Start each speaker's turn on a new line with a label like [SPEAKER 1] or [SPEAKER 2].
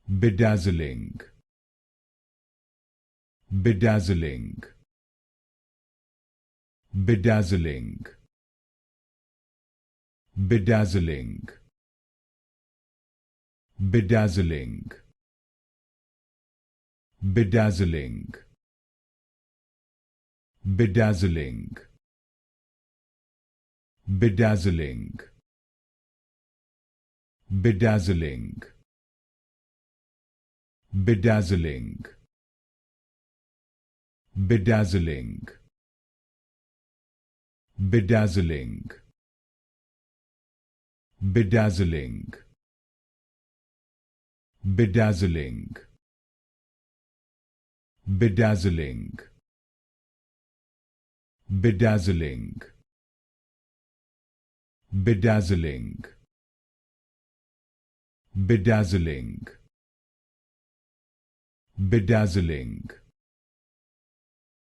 [SPEAKER 1] bedazzling, bedazzling, bedazzling, bedazzling, bedazzling, bedazzling, bedazzling, bedazzling, bedazzling, bedazzling, bedazzling, bedazzling, bedazzling, bedazzling, bedazzling, bedazzling, bedazzling, bedazzling, bedazzling,